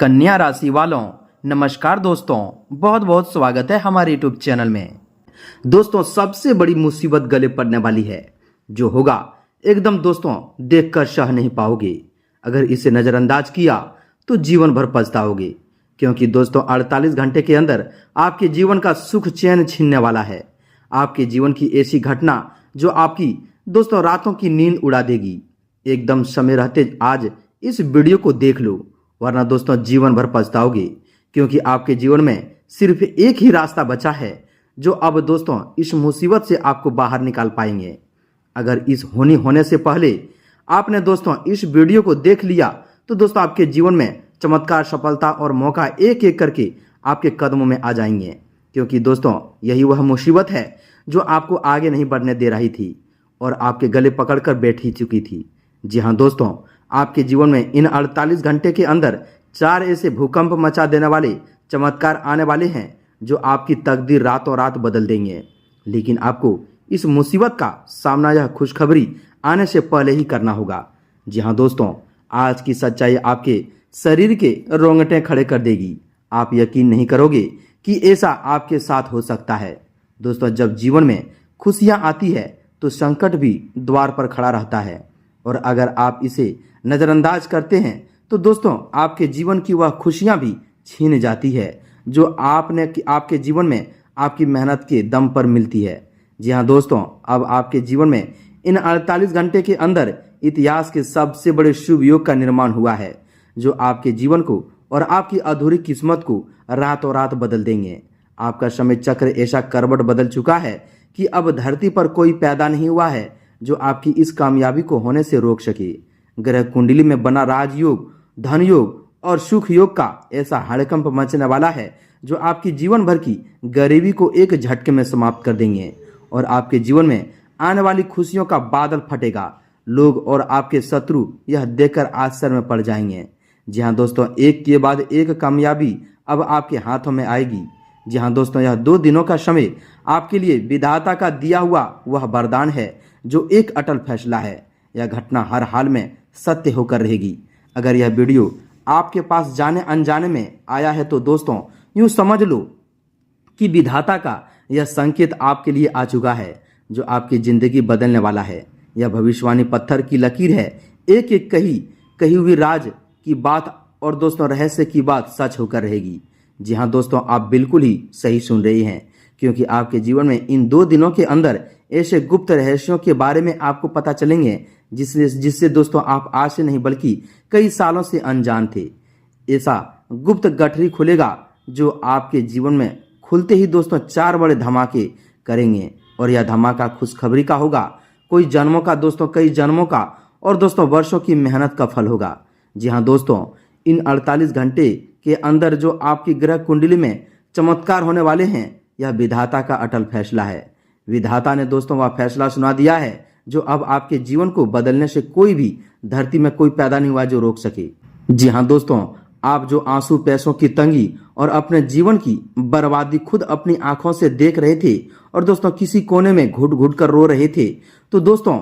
कन्या राशि वालों, नमस्कार दोस्तों, बहुत बहुत स्वागत है हमारे यूट्यूब चैनल में। दोस्तों, सबसे बड़ी मुसीबत गले पड़ने वाली है, जो होगा एकदम दोस्तों देखकर सह नहीं पाओगे। अगर इसे नज़रअंदाज किया तो जीवन भर पछताओगे, क्योंकि दोस्तों 48 घंटे के अंदर आपके जीवन का सुख चैन छीनने वाला है। आपके जीवन की ऐसी घटना जो आपकी दोस्तों रातों की नींद उड़ा देगी। एकदम समय रहते आज इस वीडियो को देख लो, वरना दोस्तों जीवन भर पछताओगे, क्योंकि आपके जीवन में सिर्फ एक ही रास्ता बचा है जो अब दोस्तों इस मुसीबत से आपको बाहर निकाल पाएंगे। अगर इस होने से पहले आपने दोस्तों इस वीडियो को देख लिया तो दोस्तों आपके जीवन में चमत्कार, सफलता और मौका एक एक करके आपके कदमों में आ जाएंगे, क्योंकि दोस्तों यही वह मुसीबत है जो आपको आगे नहीं बढ़ने दे रही थी और आपके गले पकड़कर बैठ ही चुकी थी। जी हाँ दोस्तों, आपके जीवन में इन 48 घंटे के अंदर 4 ऐसे भूकंप मचा देने वाले चमत्कार आने वाले हैं जो आपकी तकदीर रातों रात बदल देंगे। लेकिन आपको इस मुसीबत का सामना यह खुशखबरी आने से पहले ही करना होगा। जी हाँ दोस्तों, आज की सच्चाई आपके शरीर के रोंगटे खड़े कर देगी। आप यकीन नहीं करोगे कि ऐसा आपके साथ हो सकता है। दोस्तों, जब जीवन में खुशियाँ आती है तो संकट भी द्वार पर खड़ा रहता है, और अगर आप इसे नज़रअंदाज करते हैं तो दोस्तों आपके जीवन की वह खुशियां भी छीन जाती है जो आपके जीवन में आपकी मेहनत के दम पर मिलती है। जी हाँ दोस्तों, अब आपके जीवन में इन 48 घंटे के अंदर इतिहास के सबसे बड़े शुभ योग का निर्माण हुआ है, जो आपके जीवन को और आपकी अधूरी किस्मत को रातों रात बदल देंगे। आपका समय चक्र ऐसा करवट बदल चुका है कि अब धरती पर कोई पैदा नहीं हुआ है जो आपकी इस कामयाबी को होने से रोक सके। ग्रह कुंडली में बना राजयोग, धन योग और सुख योग का ऐसा हड़कंप मचने वाला है जो आपकी जीवन भर की गरीबी को एक झटके में समाप्त कर देंगे, और आपके जीवन में आने वाली खुशियों का बादल फटेगा। लोग और आपके शत्रु यह देखकर आश्चर्य में पड़ जाएंगे। जी हाँ दोस्तों, एक के बाद एक कामयाबी अब आपके हाथों में आएगी। जी हाँ दोस्तों, यह 2 दिनों का समय आपके लिए विधाता का दिया हुआ वह वरदान है जो एक अटल फैसला है। यह घटना हर हाल में सत्य होकर रहेगी। अगर यह वीडियो आपके पास जाने अनजाने में आया है तो दोस्तों यूं समझ लो कि विधाता का यह संकेत आपके लिए आ चुका है, जो आपकी जिंदगी बदलने वाला है। यह भविष्यवाणी पत्थर की लकीर है, एक एक कही हुई राज की बात और दोस्तों रहस्य की बात सच होकर रहेगी। जी हाँ दोस्तों, आप बिल्कुल ही सही सुन रहे हैं, क्योंकि आपके जीवन में इन 2 दिनों के अंदर ऐसे गुप्त रहस्यों के बारे में आपको पता चलेंगे जिससे दोस्तों आप आज से नहीं बल्कि कई सालों से अनजान थे। ऐसा गुप्त गठरी खुलेगा जो आपके जीवन में खुलते ही दोस्तों 4 बड़े धमाके करेंगे, और यह धमाका खुशखबरी का होगा। कोई जन्मों का दोस्तों, कई जन्मों का और दोस्तों वर्षों की मेहनत का फल होगा। जी हाँ दोस्तों, इन 48 घंटे के अंदर जो आपकी ग्रह कुंडली में चमत्कार होने वाले हैं, यह विधाता का अटल फैसला है। विधाता ने दोस्तों वह फैसला सुना दिया है जो अब आपके जीवन को बदलने से कोई भी धरती में कोई पैदा नहीं हुआ जो रोक सके। जी हाँ दोस्तों, आप जो आंसू, पैसों की तंगी और अपने जीवन की बर्बादी खुद अपनी आंखों से देख रहे थे और दोस्तों किसी कोने में घुट घुट कर रो रहे थे, तो दोस्तों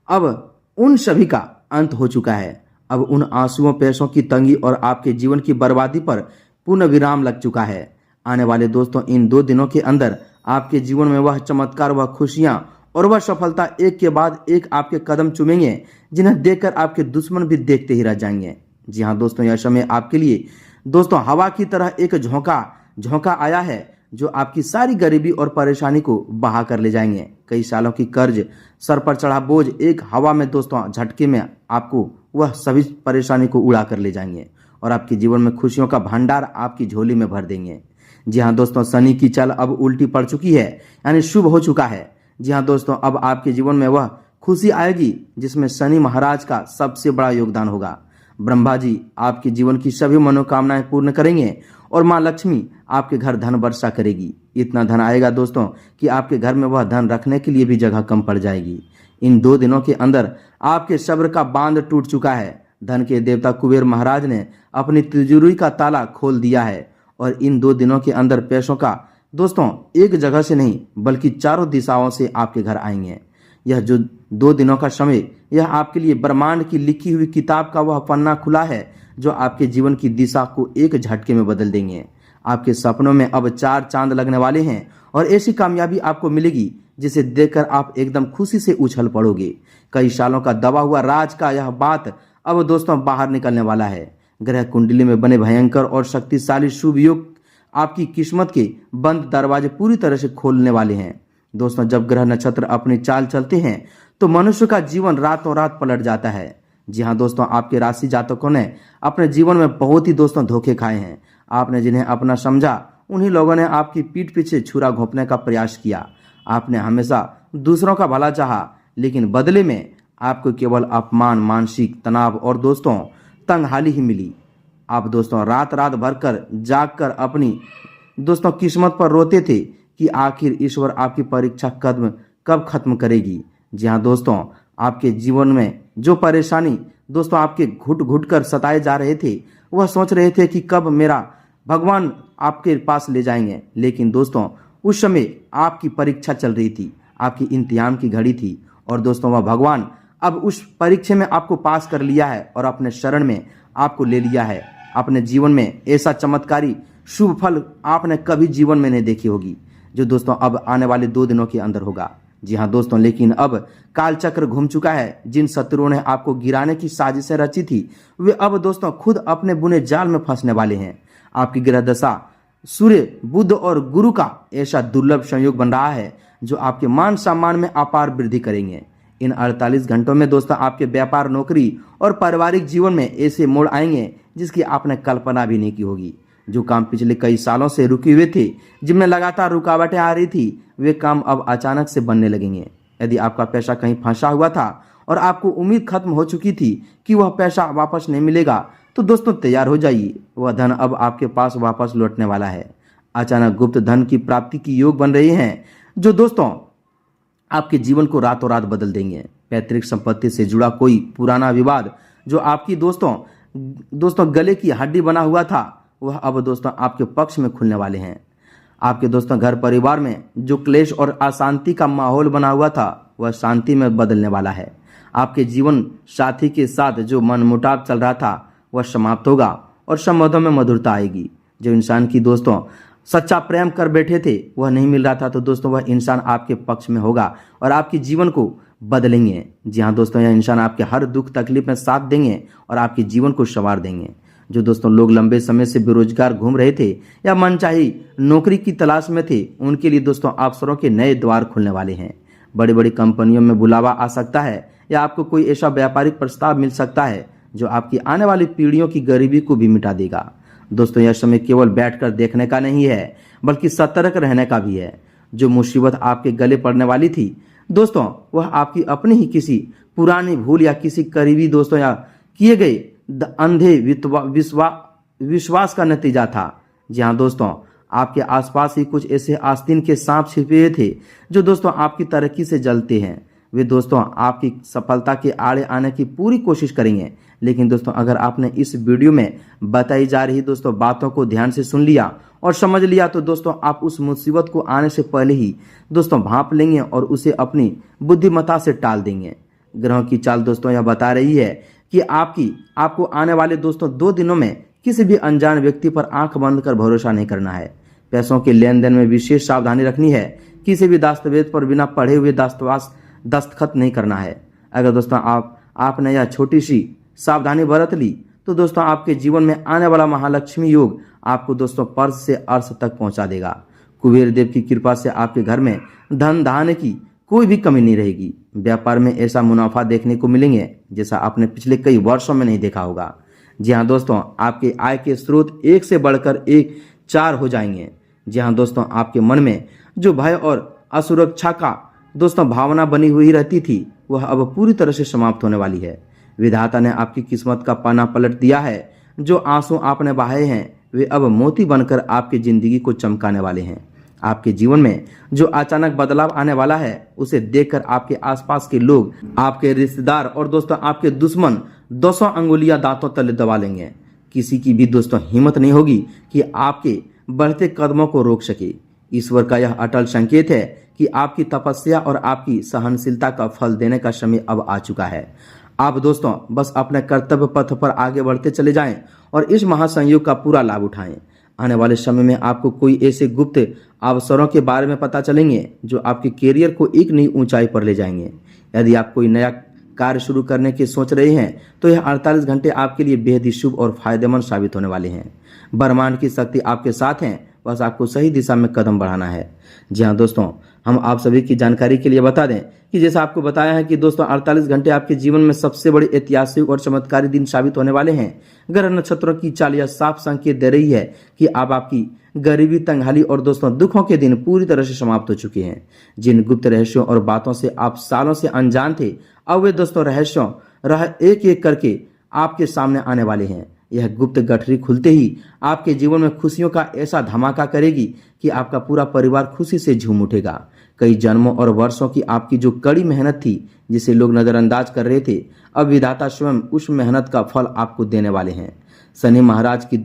अब उन सभी का अंत हो चुका है। अब उन आंसुओं, पैसों की तंगी और आपके जीवन की बर्बादी पर पूर्ण विराम लग चुका है। आने वाले दोस्तों इन 2 दिनों के अंदर आपके जीवन में वह चमत्कार, वह खुशियां और वह सफलता एक के बाद एक आपके कदम चूमेंगे, जिन्हें देखकर आपके दुश्मन भी देखते ही रह जाएंगे। जी हाँ दोस्तों, यह समय आपके लिए दोस्तों हवा की तरह एक झोंका आया है जो आपकी सारी गरीबी और परेशानी को बहा कर ले जाएंगे। कई सालों की कर्ज, सर पर चढ़ा बोझ एक हवा में दोस्तों झटके में आपको वह सभी परेशानी को उड़ा कर ले जाएंगे, और आपके जीवन में खुशियों का भंडार आपकी झोली में भर देंगे। जी हाँ दोस्तों, शनि की चाल अब उल्टी पड़ चुकी है, यानी शुभ हो चुका है। जी हाँ दोस्तों, अब आपके जीवन में वह खुशी आएगी जिसमें शनि महाराज का सबसे बड़ा योगदान होगा। ब्रह्मा जी आपके जीवन की सभी मनोकामनाएं पूर्ण करेंगे और माँ लक्ष्मी आपके घर धन वर्षा करेगी। इतना धन आएगा दोस्तों कि आपके घर में वह धन रखने के लिए भी जगह कम पड़ जाएगी। इन 2 दिनों के अंदर आपके सब्र का बांध टूट चुका है। धन के देवता कुबेर महाराज ने अपनी तिजोरी का ताला खोल दिया है, और इन 2 दिनों के अंदर पैसों का दोस्तों एक जगह से नहीं बल्कि चारों दिशाओं से आपके घर आएंगे। यह जो 2 दिनों का समय यह आपके लिए ब्रह्मांड की लिखी हुई किताब का वह पन्ना खुला है जो आपके जीवन की दिशा को एक झटके में बदल देंगे। आपके सपनों में अब 4 चांद लगने वाले हैं और ऐसी कामयाबी आपको मिलेगी जिसे देखकर आप एकदम खुशी से उछल पड़ोगे। कई सालों का दबा हुआ राज का यह बात अब दोस्तों बाहर निकलने वाला है। ग्रह कुंडली में बने भयंकर और शक्तिशाली शुभ योग आपकी किस्मत के बंद दरवाजे पूरी तरह से खोलने वाले हैं। दोस्तों, जब ग्रह नक्षत्र अपनी चाल चलते हैं तो मनुष्य का जीवन रातों रात पलट जाता है। जी हाँ दोस्तों, आपके राशि जातकों ने अपने जीवन में बहुत ही दोस्तों धोखे खाए हैं। आपने जिन्हें अपना समझा उन्हीं लोगों ने आपकी पीठ पीछे छुरा घोंपने का प्रयास किया। आपने हमेशा दूसरों का भला चाहा, लेकिन बदले में आपको केवल अपमान, मानसिक तनाव और दोस्तों तंगहाली ही मिली। आप दोस्तों रात रात भर कर जाग कर अपनी दोस्तों किस्मत पर रोते थे कि आखिर ईश्वर आपकी परीक्षा कब खत्म करेगी। जी हाँ दोस्तों, आपके जीवन में जो परेशानी दोस्तों आपके घुट घुट कर सताए जा रहे थे, वह सोच रहे थे कि कब मेरा भगवान आपके पास ले जाएंगे। लेकिन दोस्तों उस समय आपकी परीक्षा चल रही थी, आपकी इम्तिहान की घड़ी थी और दोस्तों वह भगवान अब उस परीक्षा में आपको पास कर लिया है और अपने शरण में आपको ले लिया है। अपने जीवन में ऐसा चमत्कारी शुभ फल आपने कभी जीवन में नहीं देखी होगी, जो दोस्तों अब आने वाले 2 दिनों के अंदर होगा। जी हाँ दोस्तों, लेकिन अब काल चक्र घूम चुका है। जिन शत्रुओं ने आपको गिराने की साजिशें रची थी, वे अब दोस्तों खुद अपने बुने जाल में फंसने वाले हैं। आपकी ग्रह दशा सूर्य, बुध और गुरु का ऐसा दुर्लभ संयोग बन रहा है जो आपके मान सम्मान में अपार वृद्धि करेंगे। इन 48 घंटों में दोस्तों आपके व्यापार, नौकरी और पारिवारिक जीवन में ऐसे मोड़ आएंगे जिसकी आपने कल्पना भी नहीं की होगी। जो काम पिछले कई सालों से रुके हुए थे, जिनमें लगातार रुकावटें आ रही थी, वे काम अब अचानक से बनने लगेंगे। यदि आपका पैसा कहीं फंसा हुआ था और आपको उम्मीद खत्म हो चुकी थी कि वह पैसा वापस नहीं मिलेगा, तो दोस्तों तैयार हो जाइए, वह धन अब आपके पास वापस लौटने वाला है। अचानक गुप्त धन की प्राप्ति की योग बन रहे हैं जो दोस्तों आपके जीवन को रातों रात बदल देंगे। पैतृक संपत्ति से जुड़ा कोई पुराना विवाद जो आपकी दोस्तों गले की हड्डी बना हुआ था, वह अब दोस्तों आपके पक्ष में खुलने वाले हैं। आपके दोस्तों घर परिवार में जो क्लेश और अशांति का माहौल बना हुआ था, वह शांति में बदलने वाला है। आपके जीवन साथी के साथ जो मनमुटाव चल रहा था, वह समाप्त होगा और संबंधों में मधुरता आएगी। जो इंसान की दोस्तों सच्चा प्रेम कर बैठे थे, वह नहीं मिल रहा था, तो दोस्तों वह इंसान आपके पक्ष में होगा और आपके जीवन को बदलेंगे। जी हाँ दोस्तों, यह इंसान आपके हर दुख तकलीफ में साथ देंगे और आपके जीवन को संवार देंगे। जो दोस्तों लोग लंबे समय से बेरोजगार घूम रहे थे या मनचाही नौकरी की तलाश में थे, उनके लिए दोस्तों अवसरों के नए द्वार खुलने वाले हैं। बड़ी बड़ी कंपनियों में बुलावा आ सकता है या आपको कोई ऐसा व्यापारिक प्रस्ताव मिल सकता है जो आपकी आने वाली पीढ़ियों की गरीबी को भी मिटा देगा। दोस्तों यह समय केवल बैठकर देखने का नहीं है, बल्कि सतर्क रहने का भी है। जो मुसीबत आपके गले पड़ने वाली थी दोस्तों, वह आपकी अपनी ही किसी पुरानी भूल या किसी करीबी दोस्तों या किए गए अंधे विश्वास का नतीजा था। जी हाँ दोस्तों, आपके आसपास ही कुछ ऐसे आस्तीन के सांप छिपे हुए थे जो दोस्तों आपकी तरक्की से जलते हैं। वे दोस्तों आपकी सफलता के आड़े आने की पूरी कोशिश करेंगे। लेकिन दोस्तों अगर आपने इस वीडियो में बताई जा रही दोस्तों बातों को ध्यान से सुन लिया और समझ लिया, तो दोस्तों आप उस मुसीबत को आने से पहले ही दोस्तों भांप लेंगे और उसे अपनी बुद्धिमत्ता से टाल देंगे। ग्रहों की चाल दोस्तों यह बता रही है कि आपको आने वाले दोस्तों 2 दिनों में किसी भी अनजान व्यक्ति पर आंख बंद कर भरोसा नहीं करना है। पैसों के लेन देन में विशेष सावधानी रखनी है। किसी भी दस्तावेज पर बिना पढ़े हुए दस्तखत नहीं करना है। अगर दोस्तों आपने यह छोटी सी सावधानी बरत ली, तो दोस्तों आपके जीवन में आने वाला महालक्ष्मी योग आपको दोस्तों पर्स से अर्श तक पहुंचा देगा। कुबेर देव की कृपा से आपके घर में धन धान्य की कोई भी कमी नहीं रहेगी। व्यापार में ऐसा मुनाफा देखने को मिलेंगे जैसा आपने पिछले कई वर्षों में नहीं देखा होगा। जी हाँ दोस्तों, आपके आय के स्रोत एक से बढ़कर एक 4 हो जाएंगे। जी हाँ दोस्तों, आपके मन में जो भय और असुरक्षा का दोस्तों भावना बनी हुई रहती थी, वह अब पूरी तरह से समाप्त होने वाली है। विधाता ने आपकी किस्मत का पन्ना पलट दिया है। जो आंसू आपने बहाए हैं, वे अब मोती बनकर आपकी जिंदगी को चमकाने वाले हैं। आपके जीवन में जो अचानक बदलाव आने वाला है, उसे देखकर आपके आसपास के लोग, आपके रिश्तेदार और दोस्तों आपके दुश्मन 200 अंगुलियां दांतों तले दबा लेंगे। किसी की भी दोस्तों हिम्मत नहीं होगी कि आपके बढ़ते कदमों को रोक सके। ईश्वर का यह अटल संकेत है कि आपकी तपस्या और आपकी सहनशीलता का फल देने का समय अब आ चुका है। आप दोस्तों बस अपने कर्तव्य पथ पर आगे बढ़ते चले जाएं और इस महासंयोग का पूरा लाभ उठाएं। आने वाले समय में आपको कोई ऐसे गुप्त अवसरों के बारे में पता चलेंगे जो आपके कैरियर को एक नई ऊंचाई पर ले जाएंगे। यदि आप कोई नया कार्य शुरू करने की सोच रहे हैं तो यह 48 घंटे आपके लिए बेहद ही शुभ और फायदेमंद साबित होने वाले हैं। ब्रह्मांड की शक्ति आपके साथ है, बस आपको सही दिशा में कदम बढ़ाना है। जी हाँ दोस्तों, हम आप सभी की जानकारी के लिए बता दें कि जैसा आपको बताया है कि दोस्तों 48 घंटे आपके जीवन में सबसे बड़े ऐतिहासिक और चमत्कारी दिन साबित होने वाले हैं। ग्रह नक्षत्रों की चाल यह साफ संकेत दे रही है कि अब आपकी गरीबी, तंगहाली और दोस्तों दुखों के दिन पूरी तरह से समाप्त हो चुके हैं। जिन गुप्त रहस्यों और बातों से आप सालों से अनजान थे, अब वे दोस्तों रहस्यों एक एक करके आपके सामने आने वाले हैं। यह गुप्त गठरी खुलते ही आपके जीवन में खुशियों का ऐसा धमाका करेगी कि आपका पूरा परिवार खुशी से झूम उठेगा। कई जन्मों और वर्षों की आपकी जो कड़ी मेहनत थी, जिसे लोग नजरअंदाज कर रहे थे, अब विधाता स्वयं उस मेहनत का फल आपको देने वाले हैं। शनि महाराज की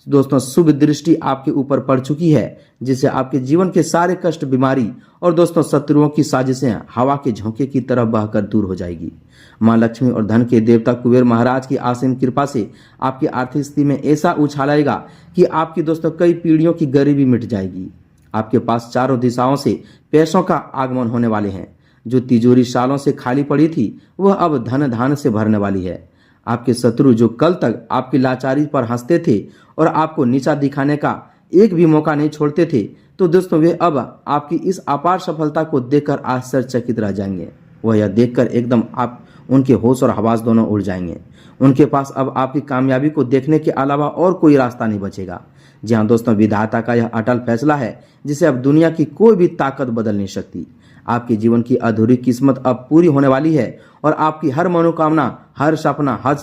दोस्तों शुभ दृष्टि आपके ऊपर पड़ चुकी है, जिससे आपके जीवन के सारे कष्ट, बीमारी और दोस्तों शत्रुओं की साजिशें हवा के झोंके की तरह बहकर दूर हो जाएगी। मां लक्ष्मी और धन के देवता कुबेर महाराज की असीम कृपा से आपकी आर्थिक स्थिति में ऐसा उछाल आएगा कि आपकी दोस्तों कई पीढ़ियों की गरीबी मिट जाएगी। आपके पास चारों दिशाओं से पैसों का आगमन होने वाले हैं। जो तिजोरी सालों से खाली पड़ी थी, वह अब धन धान से भरने वाली है। आपके शत्रु जो कल तक आपकी लाचारी पर हंसते थे और आपको नीचा दिखाने का एक भी मौका नहीं छोड़ते थे, तो दोस्तों वे अब आपकी इस अपार सफलता को देखकर आश्चर्यचकित रह जाएंगे। वह यह देखकर एकदम आप उनके होश और हवास दोनों उड़ जाएंगे। उनके पास अब आपकी कामयाबी को देखने के अलावा और कोई रास्ता नहीं बचेगा। जी हाँ दोस्तों, विधाता का यह अटल फैसला है जिसे अब दुनिया की कोई भी ताकत बदल नहीं सकती। आपके जीवन की अधूरी किस्मत अब पूरी होने वाली है और आपकी हर मनोकामना, हर सपना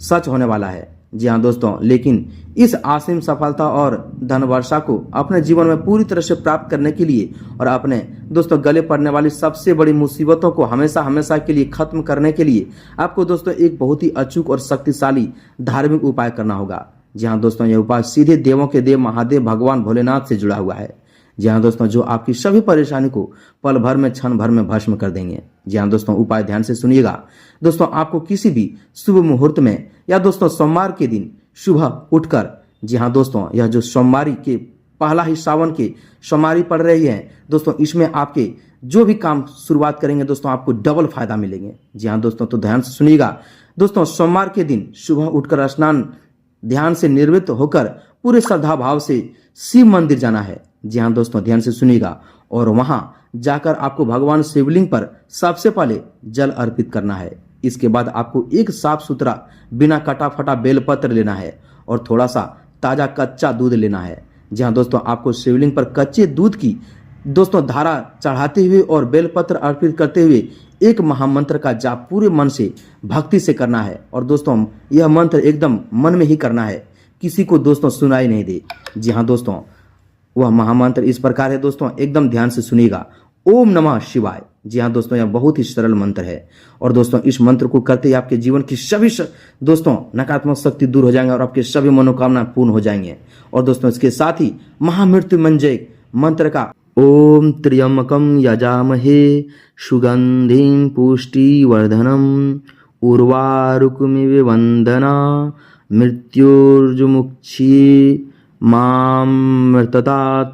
सच होने वाला है। जी हाँ दोस्तों, लेकिन इस असीम सफलता और धन वर्षा को अपने जीवन में पूरी तरह से प्राप्त करने के लिए और अपने दोस्तों गले पड़ने वाली सबसे बड़ी मुसीबतों को हमेशा हमेशा के लिए खत्म करने के लिए आपको दोस्तों एक बहुत ही अचूक और शक्तिशाली धार्मिक उपाय करना होगा। जी हाँ दोस्तों, यह उपाय सीधे देवों के देव महादेव भगवान भोलेनाथ से जुड़ा हुआ है। जी हाँ दोस्तों, जो आपकी सभी परेशानी को पल भर में, क्षण भर में भस्म कर देंगे। जी हाँ दोस्तों, उपाय ध्यान से सुनिएगा। दोस्तों आपको किसी भी शुभ मुहूर्त में या दोस्तों सोमवार के दिन सुबह उठकर, जी हाँ दोस्तों, यह जो सोमवारी के पहला ही सावन के सोमवारी पड़ रही है दोस्तों, इसमें आपके जो भी काम शुरुआत करेंगे दोस्तों आपको डबल फायदा मिलेंगे। जी हाँ दोस्तों, तो ध्यान से सुनिएगा। दोस्तों सोमवार के दिन सुबह उठकर स्नान ध्यान से निर्वृत्त होकर पूरे श्रद्धा भाव से शिव मंदिर जाना है। जी हाँ दोस्तों, ध्यान से सुनिएगा। और वहां जाकर आपको भगवान शिवलिंग पर सबसे पहले जल अर्पित करना है। इसके बाद आपको एक साफ सुथरा बिना कटा फटा बेलपत्र लेना है और थोड़ा सा ताजा कच्चा दूध लेना है। जी हाँ दोस्तों, आपको शिवलिंग पर कच्चे दूध की दोस्तों धारा चढ़ाते हुए और बेलपत्र अर्पित करते हुए एक महामंत्र का जाप पूरे मन से, भक्ति से करना है। और दोस्तों यह मंत्र एकदम मन में ही करना है, किसी को दोस्तों सुनाई नहीं दे। जी हाँ दोस्तों, वह महामंत्र इस प्रकार है दोस्तों, एकदम ध्यान से सुनिएगा। ओम नमः शिवाय। जी हाँ दोस्तों, यह बहुत ही सरल मंत्र है और दोस्तों इस मंत्र को करते ही आपके जीवन की सभी दोस्तों नकारात्मक शक्ति दूर हो जाएंगे और आपके सभी मनोकामना पूर्ण हो जाएंगे। और दोस्तों इसके साथ ही महामृत्युंजय मंत्र का ओम त्र्यंबकम यजामहे सुगंधिं पुष्टिवर्धनम उर्वारुकमिव वंदना मृत्युर्मुक्षी माम मृततात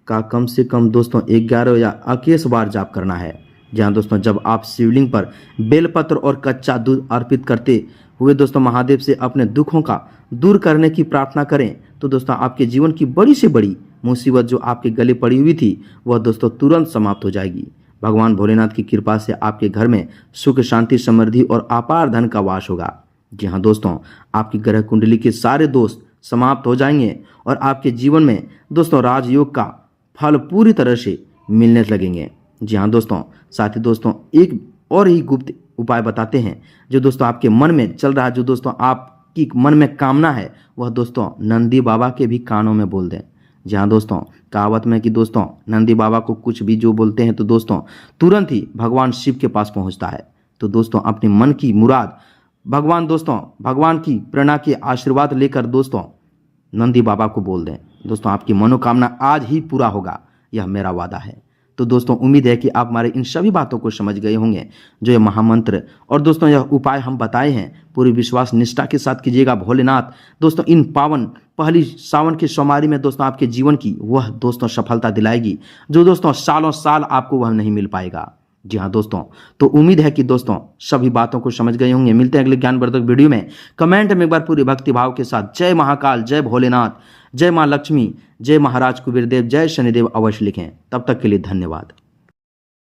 का कम से कम दोस्तों 11 या 21 बार जाप करना है। जहाँ दोस्तों जब आप शिवलिंग पर बेलपत्र और कच्चा दूध अर्पित करते हुए दोस्तों महादेव से अपने दुखों का दूर करने की प्रार्थना करें, तो दोस्तों आपके जीवन की बड़ी से बड़ी मुसीबत जो आपके गले पड़ी हुई थी वह दोस्तों तुरंत समाप्त हो जाएगी। भगवान भोलेनाथ की कृपा से आपके घर में सुख, शांति, समृद्धि और अपार धन का वास होगा। जी हाँ दोस्तों, आपकी ग्रह कुंडली के सारे दोष समाप्त हो जाएंगे और आपके जीवन में दोस्तों राजयोग का फल पूरी तरह से मिलने लगेंगे। जी हाँ दोस्तों, साथ ही दोस्तों एक और ही गुप्त उपाय बताते हैं जो दोस्तों आपके मन में चल रहा है, जो दोस्तों आपकी मन में कामना है, वह दोस्तों नंदी बाबा के भी कानों में बोल दें। जी हाँ दोस्तों, कहावत में कि दोस्तों नंदी बाबा को कुछ भी जो बोलते हैं तो दोस्तों तुरंत ही भगवान शिव के पास पहुंचता है। तो दोस्तों अपने मन की मुराद भगवान की प्रेरणा के आशीर्वाद लेकर दोस्तों नंदी बाबा को बोल दें। दोस्तों आपकी मनोकामना आज ही पूरा होगा, यह मेरा वादा है। तो दोस्तों उम्मीद है कि आप हमारे इन सभी बातों को समझ गए होंगे, जो ये महामंत्र और दोस्तों यह उपाय हम बताए हैं पूरी विश्वास निष्ठा के साथ कीजिएगा। भोलेनाथ दोस्तों इन पावन पहली सावन की सोमवारी में दोस्तों आपके जीवन की वह दोस्तों सफलता दिलाएगी, जो दोस्तों सालों साल आपको वह नहीं मिल पाएगा। जी हाँ दोस्तों, तो उम्मीद है कि दोस्तों सभी बातों को समझ गए होंगे। मिलते हैं अगले ज्ञानवर्धक वीडियो में। कमेंट में एक बार पूरी भक्ति भाव के साथ जय महाकाल, जय भोलेनाथ, जय माँ लक्ष्मी, जय महाराज कुबेरदेव, जय शनिदेव अवश्य लिखें। तब तक के लिए धन्यवाद।